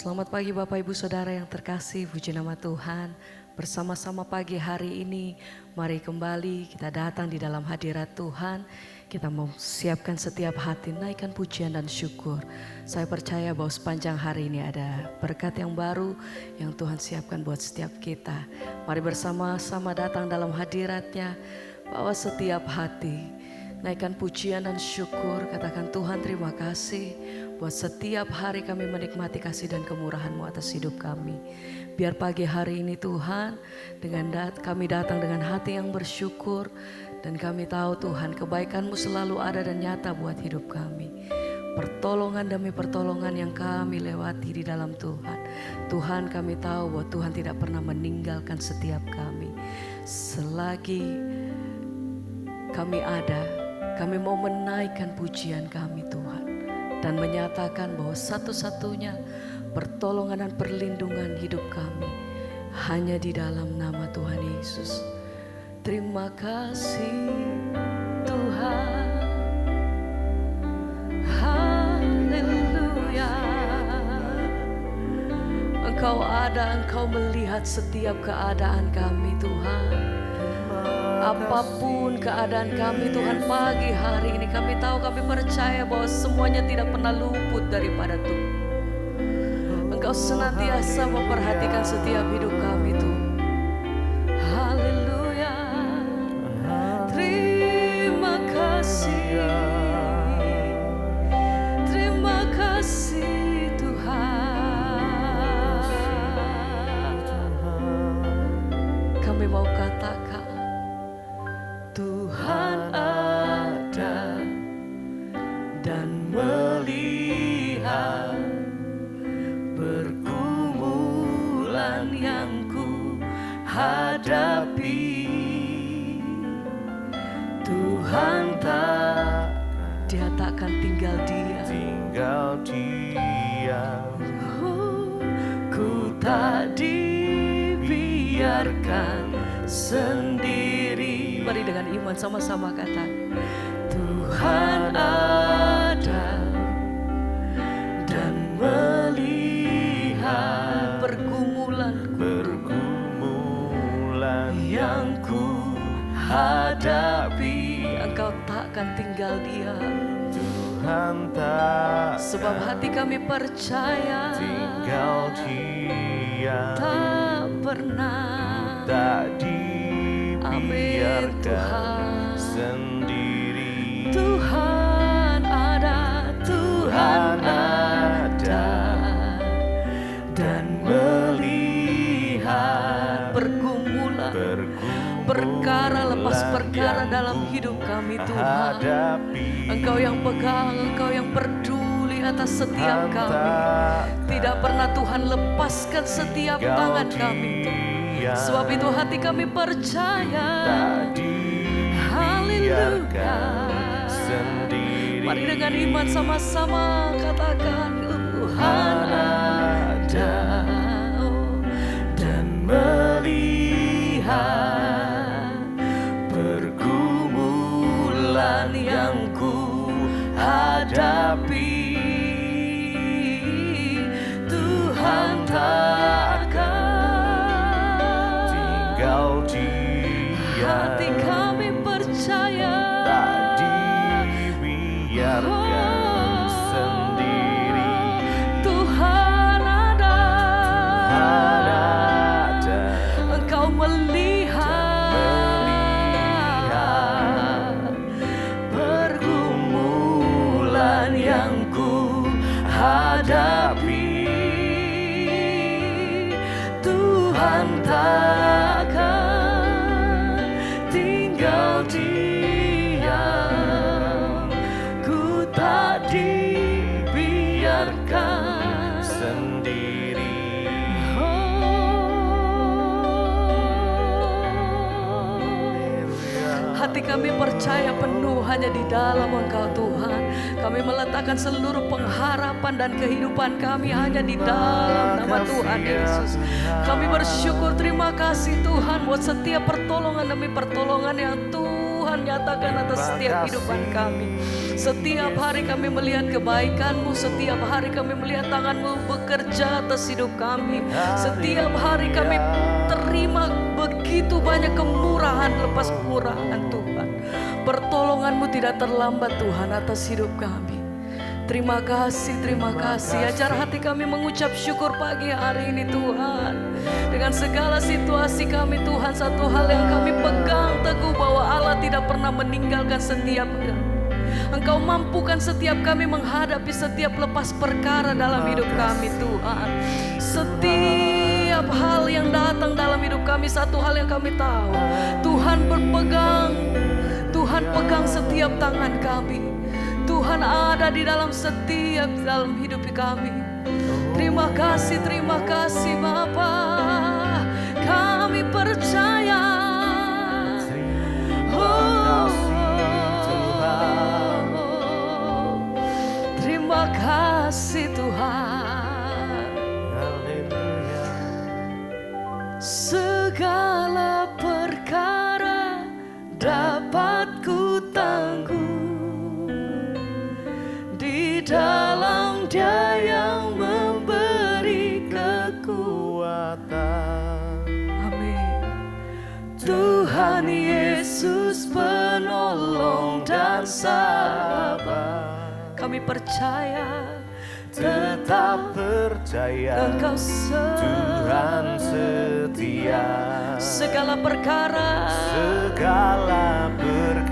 Selamat pagi Bapak Ibu Saudara yang terkasih, puji nama Tuhan. Bersama-sama pagi hari ini, mari kembali kita datang di dalam hadirat Tuhan. Kita mau siapkan setiap hati, naikkan pujian dan syukur. Saya percaya bahwa sepanjang hari ini ada berkat yang baru yang Tuhan siapkan buat setiap kita. Mari bersama-sama datang dalam hadirat-Nya, bawa setiap hati. Naikkan pujian dan syukur, katakan Tuhan terima kasih buat setiap hari kami menikmati kasih dan kemurahan-Mu atas hidup kami. Biar pagi hari ini Tuhan, kami datang dengan hati yang bersyukur. Dan kami tahu Tuhan kebaikan-Mu selalu ada dan nyata buat hidup kami. Pertolongan demi pertolongan yang kami lewati di dalam Tuhan. Tuhan kami tahu bahwa Tuhan tidak pernah meninggalkan setiap kami. Selagi kami ada, kami mau menaikkan pujian kami Tuhan. Dan menyatakan bahwa satu-satunya pertolongan dan perlindungan hidup kami hanya di dalam nama Tuhan Yesus. Terima kasih Tuhan. Haleluya. Engkau ada, Engkau melihat setiap keadaan kami Tuhan. Apapun keadaan kami Tuhan, pagi hari ini kami tahu, kami percaya bahwa semuanya tidak pernah luput daripada Tuhan. Engkau senantiasa memperhatikan setiap hidup kami Tuhan. Haleluya. Terima kasih. Terima kasih Tuhan. Kami mau katakan Tuhan ada dan melihat pergumulan yang ku hadapi. Tuhan Dia takkan tinggal diam. Ku tak dibiarkan sendiri. Mari dengan iman sama-sama kata Tuhan ada dan melihat pergumulan yang ku hadapi. Engkau takkan tinggal diam. Tuhan tak, sebab hati kami percaya tinggal diam. Tak pernah, tak amin Tuhan sendiri. Tuhan ada, Tuhan ada dan melihat pergumulan perkara lepas perkara dalam hidup kami Tuhan. Engkau yang pegang, Engkau yang peduli atas setiap kami. Tidak pernah Tuhan lepaskan setiap tangan kami Tuhan. Sebab itu hati kami percaya. Haleluya. Mari dengan iman sama-sama katakan Tuhan ada dan melihat pergumulan yang ku hadapi. Tuhan hati kami percaya tak dibiarkan sendiri. Tuhan ada, Engkau melihat pergumulan yang ku hadapi. Tuhan takkan tinggal diam. Ku tak dibiarkan sendiri. Hati kami percaya penuh hanya di dalam Engkau Tuhan. Kami meletakkan seluruh pengharapan dan kehidupan kami hanya di dalam nama Tuhan Yesus. Kami bersyukur, terima kasih Tuhan buat setiap pertolongan demi pertolongan yang Tuhan Tuhan nyatakan atas setiap kehidupan kami. Setiap hari kami melihat kebaikan-Mu, setiap hari kami melihat tangan-Mu bekerja atas hidup kami. Setiap hari kami terima begitu banyak kemurahan lepas kemurahan Tuhan. Pertolongan-Mu tidak terlambat Tuhan atas hidup kami. Terima kasih, terima kasih. Ajar hati kami mengucap syukur pagi hari ini Tuhan. Dengan segala situasi kami Tuhan, satu hal yang kami pegang teguh bahwa Allah tidak pernah meninggalkan setiap hal. Engkau mampukan setiap kami menghadapi setiap lepas perkara dalam hidup kami Tuhan. Setiap hal yang datang dalam hidup kami, satu hal yang kami tahu, Tuhan berpegang, Tuhan pegang setiap tangan kami. Tuhan ada di dalam setiap dalam hidup kami. Terima kasih Bapa. Kami percaya. Terima kasih Tuhan. Segala perkara dapat ku tanggung dalam Dia yang memberi kekuatan. Amin. Tuhan Yesus penolong dan sahabat. Kami percaya, tetap percaya, Engkau Tuhan setia. Segala perkara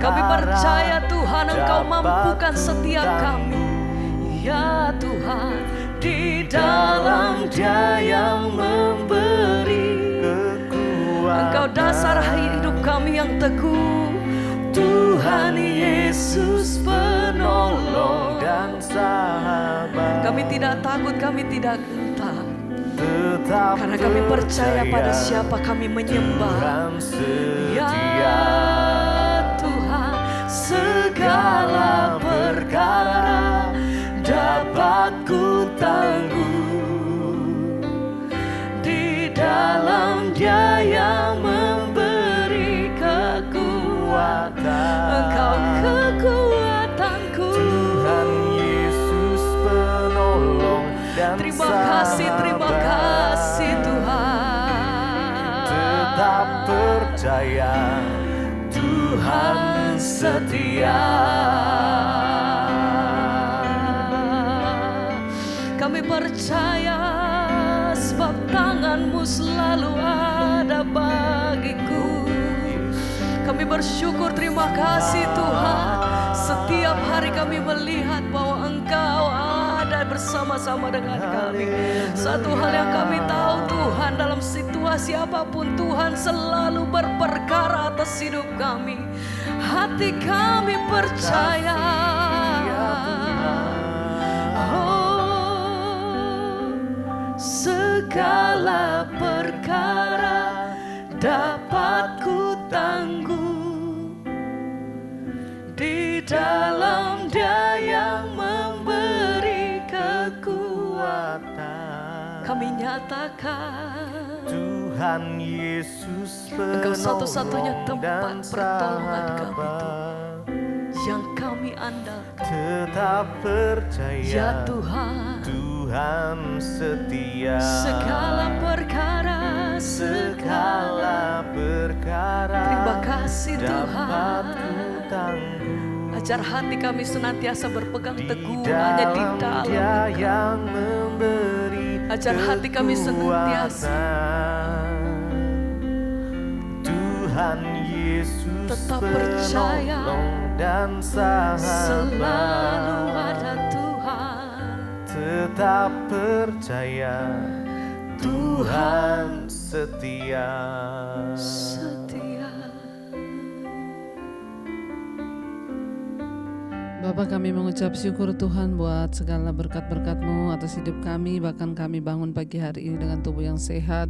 kami perkara percaya Tuhan Engkau dapat mampukan setiap ku kami. Ya Tuhan, di dalam Dia yang memberi kekuatan. Engkau dasar hidup kami yang teguh. Tuhan Yesus penolong dan sahabat. Kami tidak takut, kami tidak gentar. Tetap Karena kami percaya pada siapa kami menyembah. Tuhan setia. Ya Tuhan, segala perkara dapat ku tanggung di dalam Dia yang memberi kekuatan. Engkau kekuatanku. Tuhan Yesus penolong dan Terima kasih Tuhan. Tetap percaya, Tuhan setia. Kami percaya sebab tangan-Mu selalu ada bagiku. Kami bersyukur, terima kasih Tuhan. Setiap hari kami melihat bahwa Engkau ada bersama-sama dengan kami. Satu hal yang kami tahu Tuhan, dalam situasi apapun Tuhan selalu berperkara atas hidup kami. Hati kami percaya. Segala perkara dapat ku tanggung di dalam Dia yang memberi kekuatan. Kami nyatakan Tuhan Yesus Engkau satu-satunya penolong dan tempat pertolongan kami sahabat. yang kami andalkan. Tetap percaya, Ya Tuhan, Tuhan setia. segala perkara terima kasih dapat ku Tuhan. tanggung. Ajar hati kami senantiasa berpegang Di teguh hanya di dalam dalam Dia Engkau. yang memberi Ajar hati kami senantiasa kekuatan. Tuhan Yesus tetap percaya, penolong dan sahabat. selalu ada Tuhan. Tetap percaya, Tuhan setia. Setia. Bapa, kami mengucap syukur Tuhan buat segala berkat-berkat-Mu atas hidup kami. Bahkan kami bangun pagi hari ini dengan tubuh yang sehat,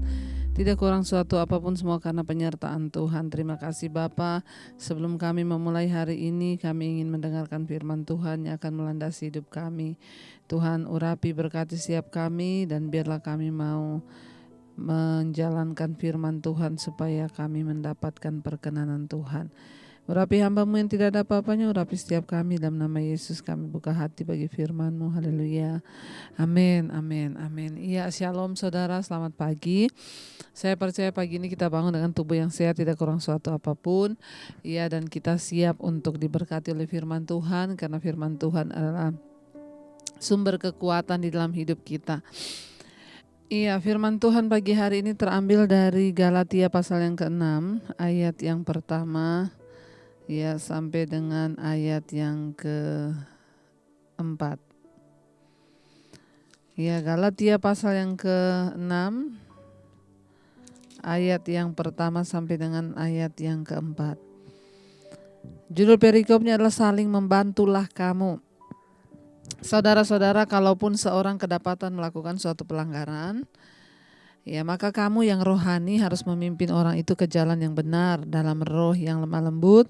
tidak kurang suatu apapun, semua karena penyertaan Tuhan. Terima kasih Bapa. Sebelum kami memulai hari ini, kami ingin mendengarkan firman Tuhan yang akan melandasi hidup kami. Tuhan urapi, berkati setiap kami, dan biarlah kami mau menjalankan firman Tuhan supaya kami mendapatkan perkenanan Tuhan. Urapi hamba-Mu yang tidak ada apa-apanya, urapi setiap kami, dalam nama Yesus kami buka hati bagi firman-Mu. Haleluya. Amin, amin, amin. Iya, shalom saudara, selamat pagi. Saya percaya pagi ini kita bangun dengan tubuh yang sehat, tidak kurang suatu apapun. Iya, dan kita siap untuk diberkati oleh firman Tuhan, karena firman Tuhan adalah sumber kekuatan di dalam hidup kita. Iya, firman Tuhan pagi hari ini terambil dari Galatia pasal yang ke-6, ayat yang pertama, ya, sampai dengan ayat yang ke-4. Ya, Galatia pasal yang ke-6, ayat yang pertama sampai dengan ayat yang ke-4. Judul perikopnya adalah saling membantulah kamu. Saudara-saudara, kalaupun seorang kedapatan melakukan suatu pelanggaran, ya, maka kamu yang rohani harus memimpin orang itu ke jalan yang benar dalam roh yang lemah lembut,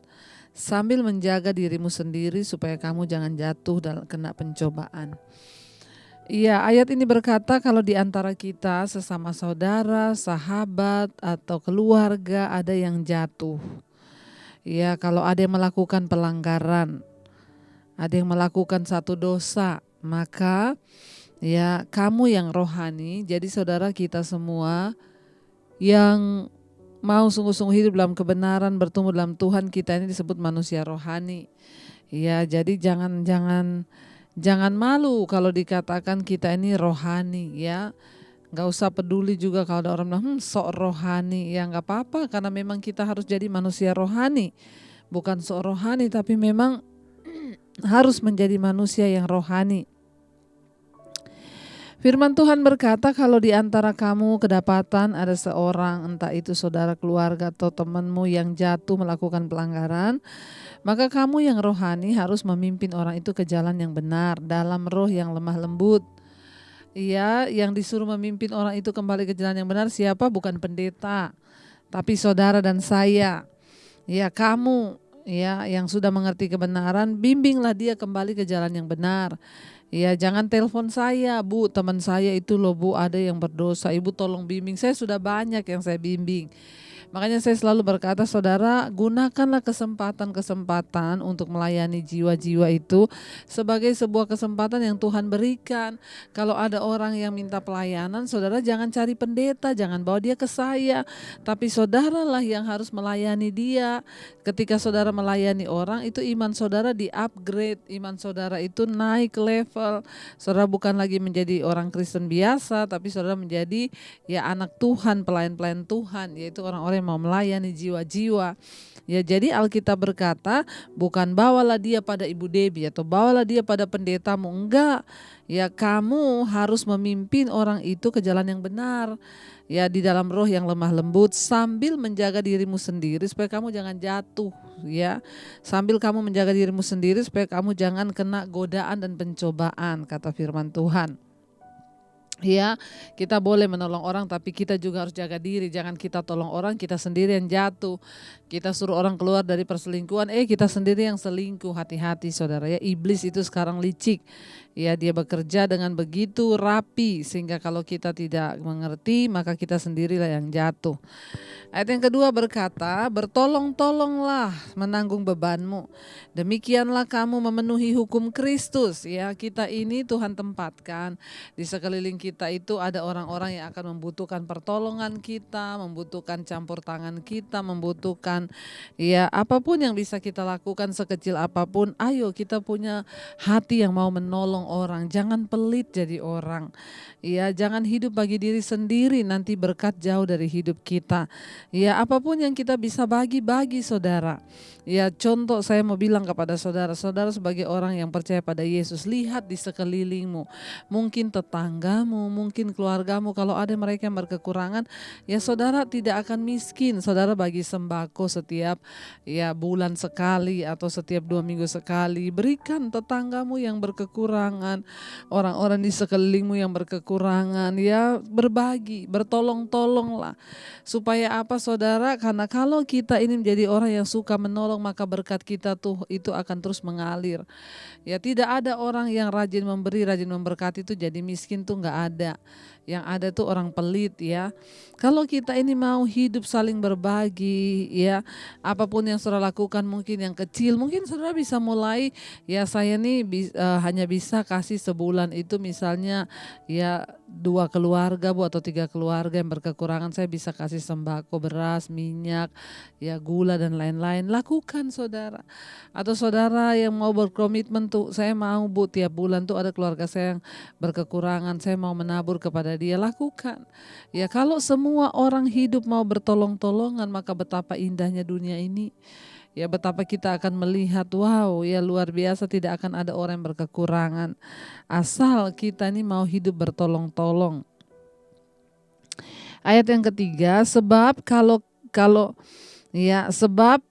sambil menjaga dirimu sendiri supaya kamu jangan jatuh dalam kena pencobaan. Iya, ayat ini berkata kalau di antara kita sesama saudara, sahabat, atau keluarga ada yang jatuh. Ya, kalau ada yang melakukan pelanggaran, ada yang melakukan satu dosa, maka ya kamu yang rohani, jadi saudara kita semua yang mau sungguh-sungguh hidup dalam kebenaran, bertumbuh dalam Tuhan, kita ini disebut manusia rohani. Ya, jadi jangan malu kalau dikatakan kita ini rohani, ya. Gak usah peduli juga kalau ada orang bilang sok rohani, ya gak apa-apa, karena memang kita harus jadi manusia rohani. Bukan sok rohani, tapi memang harus menjadi manusia yang rohani. Firman Tuhan berkata kalau di antara kamu kedapatan ada seorang, entah itu saudara, keluarga, atau temanmu yang jatuh melakukan pelanggaran, maka kamu yang rohani harus memimpin orang itu ke jalan yang benar dalam roh yang lemah lembut. Iya, yang disuruh memimpin orang itu kembali ke jalan yang benar siapa? Bukan pendeta, tapi saudara dan saya. Ya, kamu ya yang sudah mengerti kebenaran, bimbinglah dia kembali ke jalan yang benar. Ya, jangan telepon saya, Bu, teman saya itu loh Bu, ada yang berdosa, Ibu tolong bimbing. Saya sudah banyak yang saya bimbing. Makanya saya selalu berkata, saudara, gunakanlah kesempatan-kesempatan untuk melayani jiwa-jiwa itu sebagai sebuah kesempatan yang Tuhan berikan. Kalau ada orang yang minta pelayanan, saudara jangan cari pendeta, jangan bawa dia ke saya, tapi saudaralah yang harus melayani dia. Ketika saudara melayani orang, itu iman saudara di-upgrade, iman saudara itu naik level. Saudara bukan lagi menjadi orang Kristen biasa, tapi saudara menjadi ya anak Tuhan, pelayan-pelayan Tuhan, yaitu orang-orang mau melayani jiwa-jiwa. Ya, jadi Alkitab berkata bukan bawalah dia pada Ibu Debbie atau bawalah dia pada pendetamu, enggak. Ya, kamu harus memimpin orang itu ke jalan yang benar. Ya, di dalam roh yang lemah lembut sambil menjaga dirimu sendiri supaya kamu jangan jatuh, ya. Sambil kamu menjaga dirimu sendiri supaya kamu jangan kena godaan dan pencobaan, kata firman Tuhan. Ya, kita boleh menolong orang tapi kita juga harus jaga diri. Jangan kita tolong orang, kita sendiri yang jatuh. Kita suruh orang keluar dari perselingkuhan, kita sendiri yang selingkuh. Hati-hati saudara ya, iblis itu sekarang licik. Ya, dia bekerja dengan begitu rapi sehingga kalau kita tidak mengerti maka kita sendirilah yang jatuh. Ayat yang kedua berkata, bertolong-tolonglah menanggung bebanmu. Demikianlah kamu memenuhi hukum Kristus. Ya, kita ini Tuhan tempatkan di sekeliling kita itu ada orang-orang yang akan membutuhkan pertolongan kita, membutuhkan campur tangan kita, membutuhkan ya apapun yang bisa kita lakukan sekecil apapun. Ayo kita punya hati yang mau menolong orang. Jangan pelit jadi orang. Ya, jangan hidup bagi diri sendiri, nanti berkat jauh dari hidup kita. Ya, apapun yang kita bisa bagi-bagi saudara. Ya, contoh saya mau bilang kepada saudara sebagai orang yang percaya pada Yesus, lihat di sekelilingmu. Mungkin tetanggamu, mungkin keluargamu, kalau ada mereka yang berkekurangan, ya saudara tidak akan miskin. Saudara bagi sembako setiap ya bulan sekali atau setiap 2 minggu sekali. Berikan tetanggamu yang berkekurangan, orang-orang di sekelilingmu yang berkekurangan, ya berbagi, bertolong-tolonglah. Supaya apa saudara? Karena kalau kita ini menjadi orang yang suka menolong, maka berkat kita tuh itu akan terus mengalir. Ya, tidak ada orang yang rajin memberi, rajin memberkati itu jadi miskin tuh nggak ada. yang ada tuh orang pelit ya. Kalau kita ini mau hidup saling berbagi ya, apapun yang saudara lakukan mungkin yang kecil, mungkin saudara bisa mulai ya saya nih hanya bisa kasih sebulan itu misalnya ya 2 keluarga Bu atau 3 keluarga yang berkekurangan, saya bisa kasih sembako, beras, minyak, ya gula dan lain-lain. Lakukan saudara. Atau saudara yang mau berkomitmen tuh saya mau Bu tiap bulan tuh ada keluarga saya yang berkekurangan, saya mau menabur kepada dia, lakukan. Ya kalau semua orang hidup mau bertolong-tolongan maka betapa indahnya dunia ini. Ya betapa kita akan melihat wow ya luar biasa, tidak akan ada orang yang berkekurangan. Asal kita ini mau hidup bertolong-tolong. Ayat yang ketiga, sebab kalau ya sebab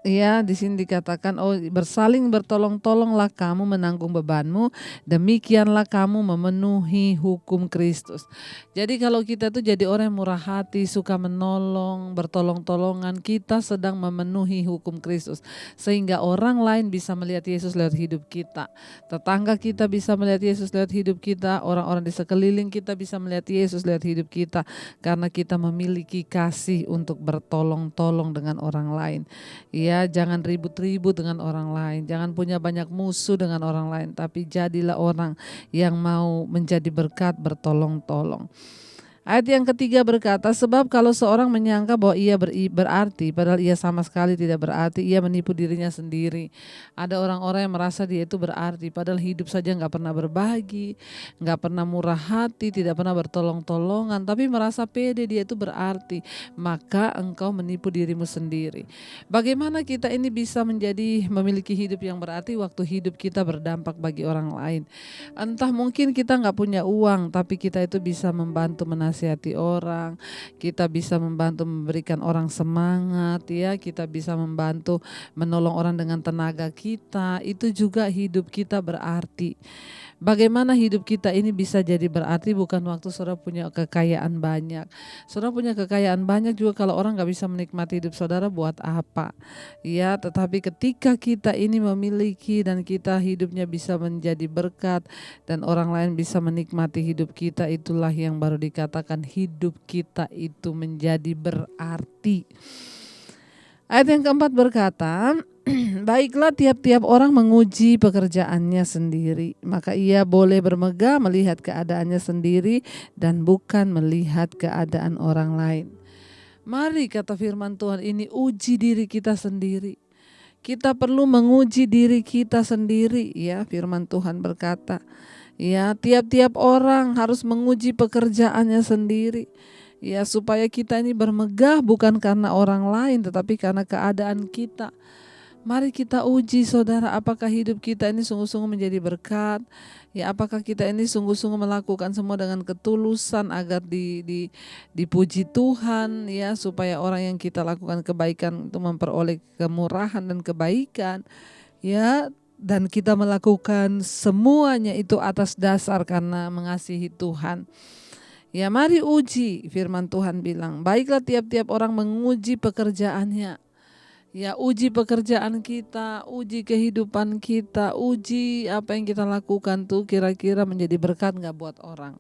ya di sini dikatakan bersaling bertolong-tolonglah kamu menanggung bebanmu, demikianlah kamu memenuhi hukum Kristus. Jadi kalau kita tuh jadi orang yang murah hati, suka menolong, bertolong-tolongan, kita sedang memenuhi hukum Kristus. Sehingga orang lain bisa melihat Yesus lewat hidup kita. Tetangga kita bisa melihat Yesus lewat hidup kita, orang-orang di sekeliling kita bisa melihat Yesus lewat hidup kita. Karena kita memiliki kasih untuk bertolong-tolong dengan orang lain. Ya, jangan ribut-ribut dengan orang lain, jangan punya banyak musuh dengan orang lain, tapi jadilah orang yang mau menjadi berkat bertolong-tolong. Ayat yang ketiga berkata, sebab kalau seorang menyangka bahwa ia berarti, padahal ia sama sekali tidak berarti, ia menipu dirinya sendiri. Ada orang-orang yang merasa dia itu berarti, padahal hidup saja gak pernah berbagi, gak pernah murah hati, tidak pernah bertolong-tolongan, tapi merasa pede dia itu berarti. Maka engkau menipu dirimu sendiri. Bagaimana kita ini bisa memiliki hidup yang berarti waktu hidup kita berdampak bagi orang lain? Entah mungkin kita gak punya uang, tapi kita itu bisa membantu menasihati orang, kita bisa membantu memberikan orang semangat ya, kita bisa membantu menolong orang dengan tenaga kita, itu juga hidup kita berarti. Bagaimana hidup kita ini bisa jadi berarti bukan waktu saudara punya kekayaan banyak. Saudara punya kekayaan banyak juga kalau orang gak bisa menikmati hidup saudara buat apa? Ya, tetapi ketika kita ini memiliki dan kita hidupnya bisa menjadi berkat dan orang lain bisa menikmati hidup kita, itulah yang baru dikatakan hidup kita itu menjadi berarti. Ayat yang keempat berkata, baiklah tiap-tiap orang menguji pekerjaannya sendiri, maka ia boleh bermegah melihat keadaannya sendiri dan bukan melihat keadaan orang lain. Mari kata firman Tuhan ini uji diri kita sendiri. Kita perlu menguji diri kita sendiri ya, firman Tuhan berkata. Ya, tiap-tiap orang harus menguji pekerjaannya sendiri. Ya, supaya kita ini bermegah bukan karena orang lain tetapi karena keadaan kita. Mari kita uji saudara, apakah hidup kita ini sungguh-sungguh menjadi berkat? Ya, apakah kita ini sungguh-sungguh melakukan semua dengan ketulusan agar dipuji Tuhan ya, supaya orang yang kita lakukan kebaikan itu memperoleh kemurahan dan kebaikan. Ya, dan kita melakukan semuanya itu atas dasar karena mengasihi Tuhan. Ya, mari uji, firman Tuhan bilang, baiklah tiap-tiap orang menguji pekerjaannya. Ya, uji pekerjaan kita, uji kehidupan kita, uji apa yang kita lakukan tuh kira-kira menjadi berkat gak buat orang.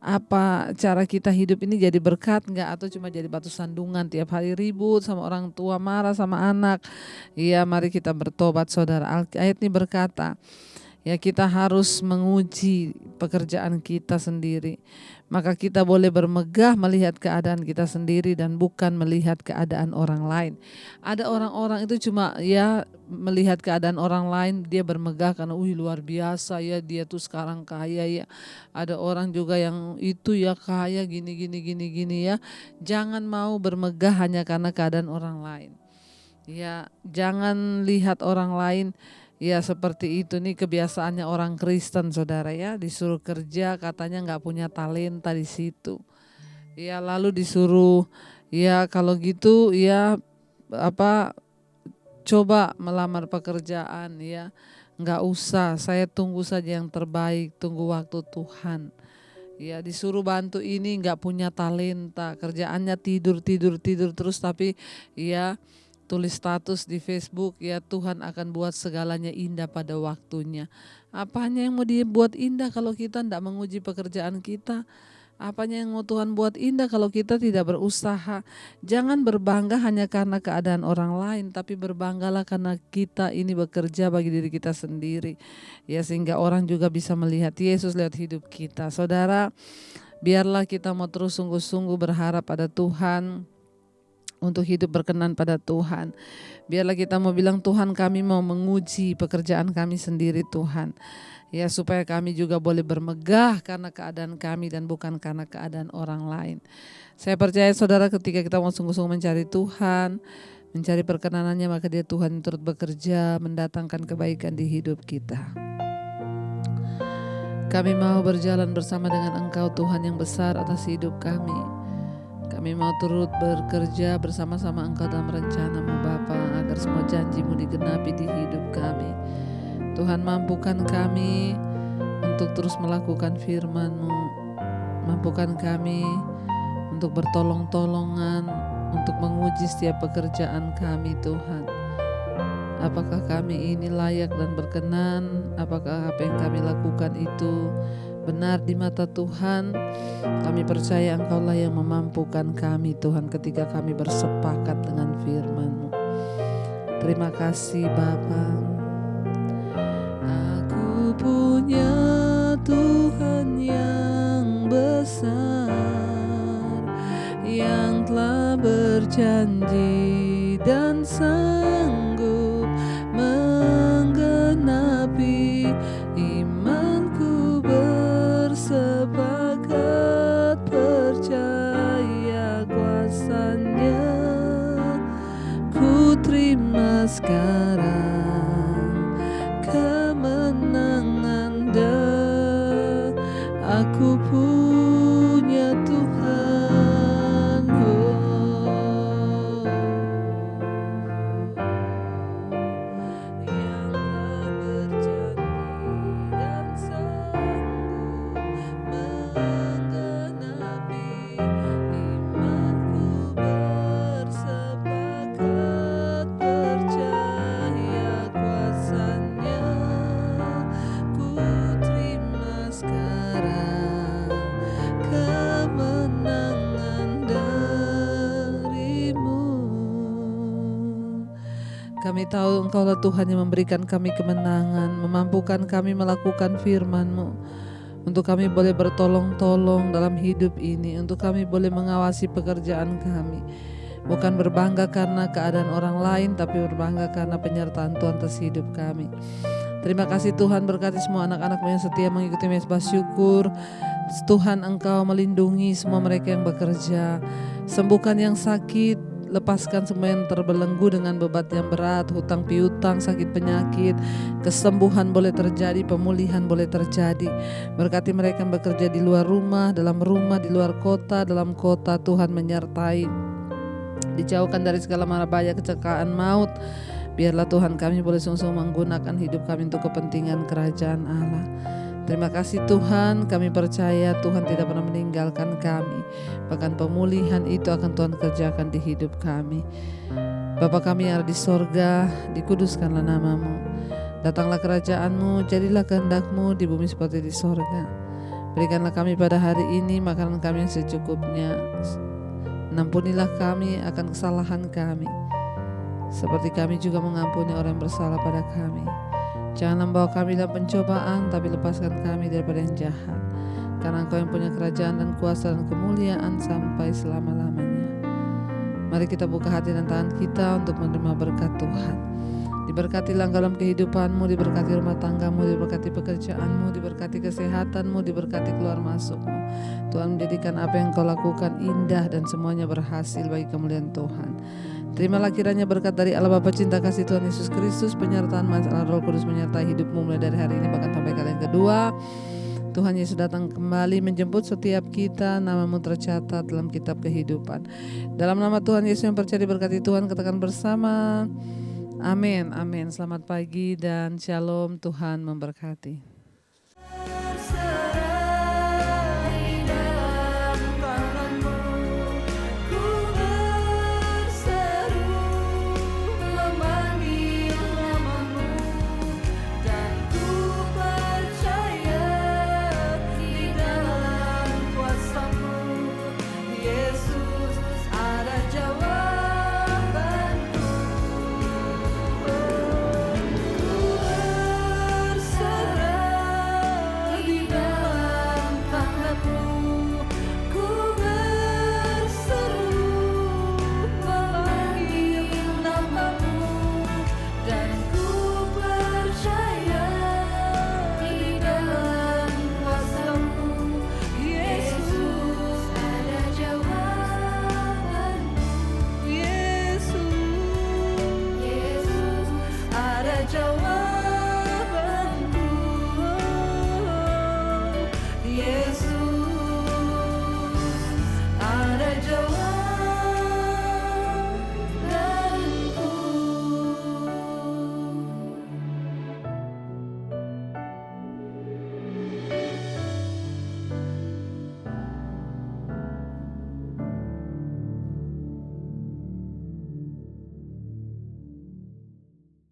Apa cara kita hidup ini jadi berkat gak, atau cuma jadi batu sandungan, tiap hari ribut sama orang tua, marah sama anak. Ya, mari kita bertobat saudara. Ayat ini berkata, ya kita harus menguji pekerjaan kita sendiri. Maka kita boleh bermegah melihat keadaan kita sendiri dan bukan melihat keadaan orang lain. Ada orang-orang itu cuma ya melihat keadaan orang lain, dia bermegah karena luar biasa ya, dia tuh sekarang kaya ya. Ada orang juga yang itu ya kaya gini ya. Jangan mau bermegah hanya karena keadaan orang lain. Ya, jangan lihat orang lain. Ya seperti itu nih kebiasaannya orang Kristen saudara ya, disuruh kerja katanya gak punya talenta di situ. Ya lalu disuruh ya kalau gitu ya coba melamar pekerjaan ya, gak usah, saya tunggu saja yang terbaik, tunggu waktu Tuhan. Ya disuruh bantu ini gak punya talenta, kerjaannya tidur terus, tapi ya tulis status di Facebook, ya Tuhan akan buat segalanya indah pada waktunya. Apanya yang mau dibuat indah kalau kita tidak menguji pekerjaan kita? Apanya yang mau Tuhan buat indah kalau kita tidak berusaha? Jangan berbangga hanya karena keadaan orang lain, tapi berbanggalah karena kita ini bekerja bagi diri kita sendiri. Ya, sehingga orang juga bisa melihat Yesus lewat hidup kita. Saudara, biarlah kita mau terus sungguh-sungguh berharap pada Tuhan, untuk hidup berkenan pada Tuhan. Biarlah kita mau bilang, Tuhan, kami mau menguji pekerjaan kami sendiri, Tuhan. Ya, supaya kami juga boleh bermegah karena keadaan kami dan bukan karena keadaan orang lain. Saya percaya saudara, ketika kita mau sungguh-sungguh mencari Tuhan, mencari perkenanannya, maka dia Tuhan yang turut bekerja mendatangkan kebaikan di hidup kita. Kami mau berjalan bersama dengan Engkau, Tuhan yang besar, atas hidup kami. Kami mau turut bekerja bersama-sama Engkau dalam rencana-Mu Bapa, agar semua janji-Mu digenapi di hidup kami. Tuhan, mampukan kami untuk terus melakukan firman-Mu. Mampukan kami untuk bertolong-tolongan, untuk menguji setiap pekerjaan kami, Tuhan. Apakah kami ini layak dan berkenan? Apakah apa yang kami lakukan itu benar di mata Tuhan? Kami percaya Engkau-lah yang memampukan kami, Tuhan, ketika kami bersepakat dengan firman-Mu. Terima kasih Bapa. Aku punya Tuhan yang besar, yang telah berjanji dan sanggup menggenapi imanku, bersepakat percaya kuasa-Nya. Ku terima sekarang kemenangan dan aku punya Tuhan. Yang telah berjanji dan sanggup menggenapi imanku, bersepakat percaya kuasa-Nya. Ku terima sekarang kemenangan dari-Mu. Kami tahu Engkau-lah Tuhan yang memberikan kami kemenangan, memampukan kami melakukan firman-Mu, untuk kami boleh bertolong-tolong dalam hidup ini, untuk kami boleh mengawasi pekerjaan kami. Bukan berbangga karena keadaan orang lain, tapi berbangga karena penyertaan Tuhan atas hidup kami. Terima kasih Tuhan, berkati semua anak-anak-Mu yang setia mengikuti mesbah syukur. Tuhan, Engkau melindungi semua mereka yang bekerja. Sembuhkan yang sakit, lepaskan semua yang terbelenggu dengan beban yang berat, hutang piutang, sakit penyakit. Kesembuhan boleh terjadi, pemulihan boleh terjadi. Berkati mereka yang bekerja di luar rumah, di luar kota, dalam kota. Tuhan menyertai, dijauhkan dari segala mara bahaya kecelakaan maut. Biarlah Tuhan kami boleh sungguh-sungguh menggunakan hidup kami untuk kepentingan kerajaan Allah. Terima kasih Tuhan, kami percaya Tuhan tidak pernah meninggalkan kami. Bahkan pemulihan itu akan Tuhan kerjakan di hidup kami. Bapa kami yang ada di sorga, dikuduskanlah nama-Mu. Datanglah kerajaan-Mu, jadilah kehendak-Mu di bumi seperti di sorga. Berikanlah kami pada hari ini makanan kami yang secukupnya. Ampunilah kami akan kesalahan kami, seperti kami juga mengampuni orang yang bersalah pada kami. Jangan membawa kami dalam pencobaan, tapi lepaskan kami daripada yang jahat. Karena Engkau yang punya kerajaan dan kuasa dan kemuliaan sampai selama-lamanya. Mari kita buka hati dan tangan kita untuk menerima berkat Tuhan. Diberkatilah Engkau dalam kehidupan-Mu, diberkati rumah tangga-Mu, diberkati pekerjaan-Mu, diberkati kesehatan-Mu, diberkati keluar masuk-Mu. Tuhan menjadikan apa yang Engkau lakukan indah dan semuanya berhasil bagi kemuliaan Tuhan. Terimalah kiranya berkat dari Allah Bapa, cinta kasih Tuhan Yesus Kristus, penyertaan Maha Roh Kudus menyertai hidupmu mulai dari hari ini bahkan sampai kali yang kedua. Tuhan Yesus datang kembali menjemput setiap kita, nama-Mu tercatat dalam kitab kehidupan. Dalam nama Tuhan Yesus yang percaya diberkati Tuhan, katakan bersama, amin, amin. Selamat pagi dan shalom, Tuhan memberkati.